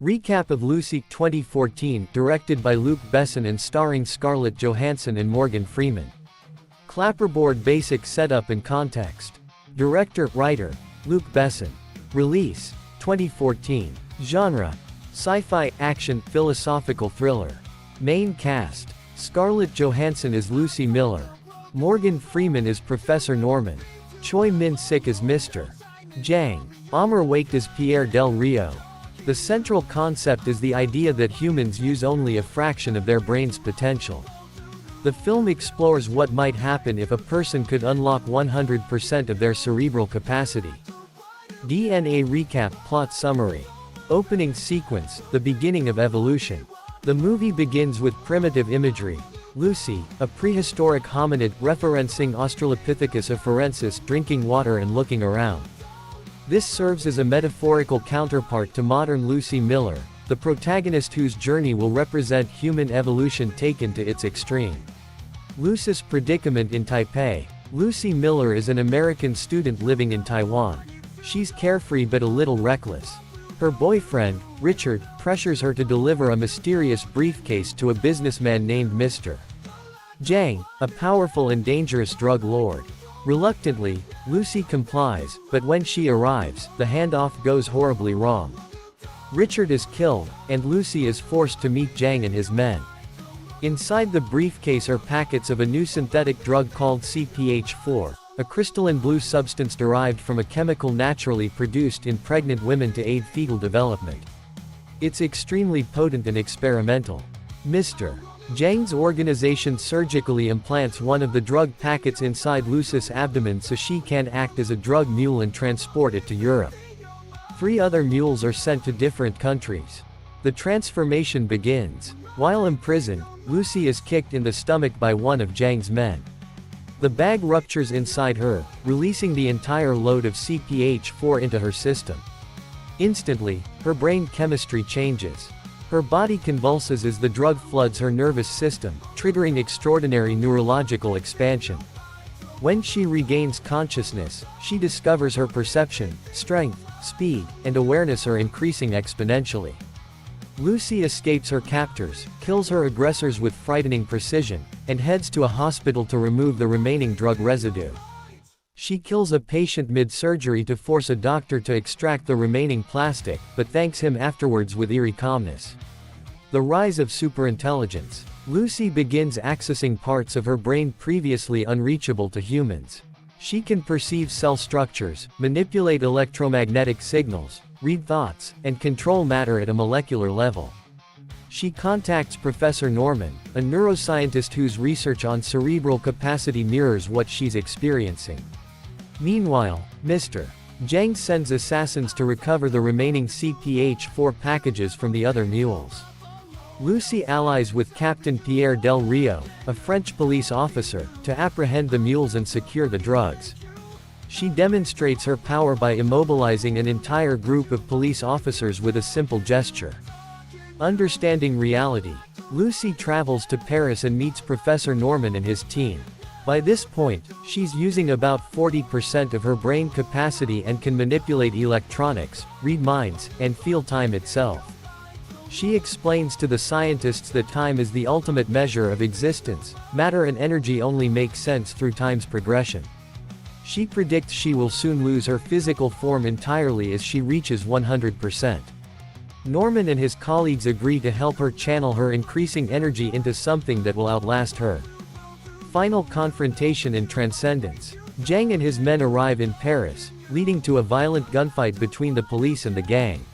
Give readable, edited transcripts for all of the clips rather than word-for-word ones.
Recap of Lucy 2014, directed by Luc Besson and starring Scarlett Johansson and Morgan Freeman. Clapperboard basic setup and context. Director, writer, Luc Besson. Release, 2014. Genre, sci-fi, action, philosophical thriller. Main cast, Scarlett Johansson as Lucy Miller. Morgan Freeman as Professor Norman. Choi Min-sik as Mr. Jang. Amr Waked as Pierre Del Rio. The central concept is the idea that humans use only a fraction of their brain's potential. The film explores what might happen if a person could unlock 100% of their cerebral capacity. DNA recap. Plot summary. Opening sequence, the beginning of evolution. The movie begins with primitive imagery. Lucy, a prehistoric hominid, referencing Australopithecus afarensis, drinking water and looking around. This serves as a metaphorical counterpart to modern Lucy Miller, the protagonist whose journey will represent human evolution taken to its extreme. Lucy's predicament in Taipei. Lucy Miller is an American student living in Taiwan. She's carefree but a little reckless. Her boyfriend, Richard, pressures her to deliver a mysterious briefcase to a businessman named Mr. Jang, a powerful and dangerous drug lord. Reluctantly, Lucy complies, but when she arrives, the handoff goes horribly wrong. Richard is killed, and Lucy is forced to meet Jang and his men. Inside the briefcase are packets of a new synthetic drug called CPH4, a crystalline blue substance derived from a chemical naturally produced in pregnant women to aid fetal development. It's extremely potent and experimental. Mr. Jang's organization surgically implants one of the drug packets inside Lucy's abdomen so she can act as a drug mule and transport it to Europe. 3 other mules are sent to different countries. The transformation begins. While imprisoned, Lucy is kicked in the stomach by one of Jang's men. The bag ruptures inside her, releasing the entire load of CPH4 into her system. Instantly, her brain chemistry changes. Her body convulses as the drug floods her nervous system, triggering extraordinary neurological expansion. When she regains consciousness, she discovers her perception, strength, speed, and awareness are increasing exponentially. Lucy escapes her captors, kills her aggressors with frightening precision, and heads to a hospital to remove the remaining drug residue. She kills a patient mid-surgery to force a doctor to extract the remaining plastic, but thanks him afterwards with eerie calmness. The rise of superintelligence. Lucy begins accessing parts of her brain previously unreachable to humans. She can perceive cell structures, manipulate electromagnetic signals, read thoughts, and control matter at a molecular level. She contacts Professor Norman, a neuroscientist whose research on cerebral capacity mirrors what she's experiencing. Meanwhile, Mr. Jang sends assassins to recover the remaining CPH4 packages from the other mules. Lucy allies with Captain Pierre Del Rio, a French police officer, to apprehend the mules and secure the drugs. She demonstrates her power by immobilizing an entire group of police officers with a simple gesture. Understanding reality. Lucy travels to Paris and meets Professor Norman and his team. By this point, she's using about 40% of her brain capacity and can manipulate electronics, read minds, and feel time itself. She explains to the scientists that time is the ultimate measure of existence, matter and energy only make sense through time's progression. She predicts she will soon lose her physical form entirely as she reaches 100%. Norman and his colleagues agree to help her channel her increasing energy into something that will outlast her. Final confrontation and transcendence. Jang and his men arrive in Paris, leading to a violent gunfight between the police and the gang.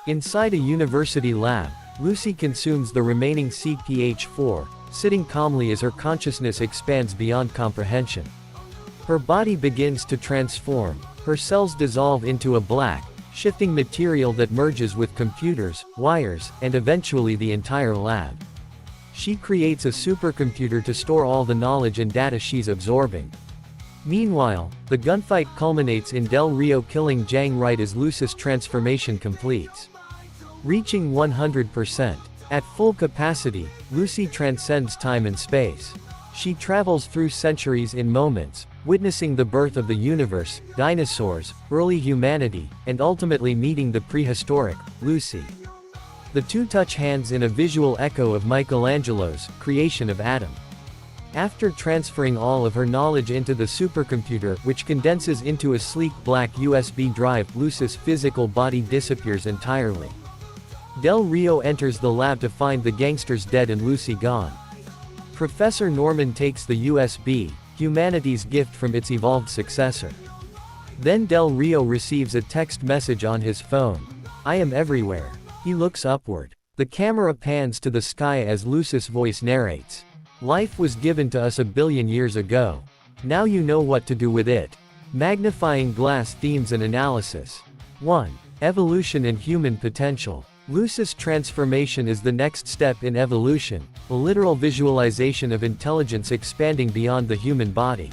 Inside a university lab, Lucy consumes the remaining CPH4, sitting calmly as her consciousness expands beyond comprehension. Her body begins to transform, her cells dissolve into a black, shifting material that merges with computers, wires, and eventually the entire lab. She creates a supercomputer to store all the knowledge and data she's absorbing. Meanwhile, the gunfight culminates in Del Rio killing Jang right as Lucy's transformation completes. Reaching 100%. At full capacity, Lucy transcends time and space. She travels through centuries in moments, witnessing the birth of the universe, dinosaurs, early humanity, and ultimately meeting the prehistoric Lucy. The two touch hands in a visual echo of Michelangelo's creation of Adam. After transferring all of her knowledge into the supercomputer, which condenses into a sleek black USB drive, Lucy's physical body disappears entirely. Del Rio enters the lab to find the gangsters dead and Lucy gone. Professor Norman takes the USB, humanity's gift, from its evolved successor. Then Del Rio receives a text message on his phone. "I am everywhere." He looks upward. The camera pans to the sky as Lucy's voice narrates. "Life was given to us 1 billion years ago. Now you know what to do with it." Magnifying glass themes and analysis. 1. Evolution and human potential. Lucy's transformation is the next step in evolution, a literal visualization of intelligence expanding beyond the human body.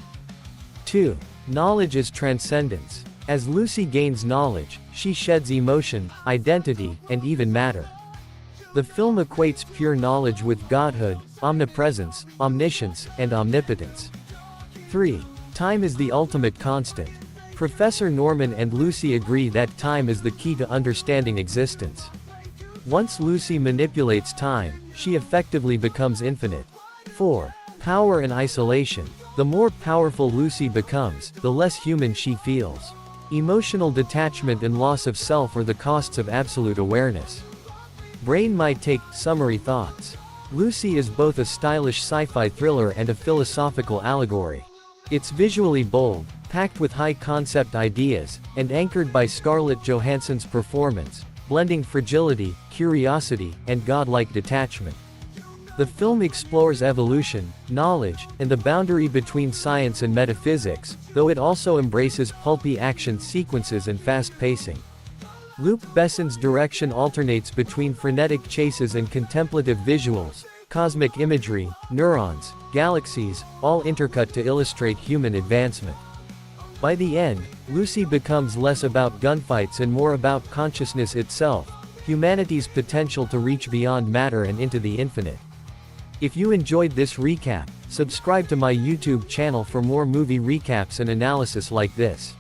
2. Knowledge as transcendence. As Lucy gains knowledge, she sheds emotion, identity, and even matter. The film equates pure knowledge with godhood, omnipresence, omniscience, and omnipotence. 3. Time is the ultimate constant. Professor Norman and Lucy agree that time is the key to understanding existence. Once Lucy manipulates time, she effectively becomes infinite. 4. Power and isolation. The more powerful Lucy becomes, the less human she feels. Emotional detachment and loss of self are the costs of absolute awareness. Brain might take summary thoughts. Lucy is both a stylish sci-fi thriller and a philosophical allegory. It's visually bold, packed with high-concept ideas, and anchored by Scarlett Johansson's performance, blending fragility, curiosity, and godlike detachment. The film explores evolution, knowledge, and the boundary between science and metaphysics, though it also embraces pulpy action sequences and fast pacing. Luc Besson's direction alternates between frenetic chases and contemplative visuals, cosmic imagery, neurons, galaxies, all intercut to illustrate human advancement. By the end, Lucy becomes less about gunfights and more about consciousness itself, humanity's potential to reach beyond matter and into the infinite. If you enjoyed this recap, subscribe to my YouTube channel for more movie recaps and analysis like this.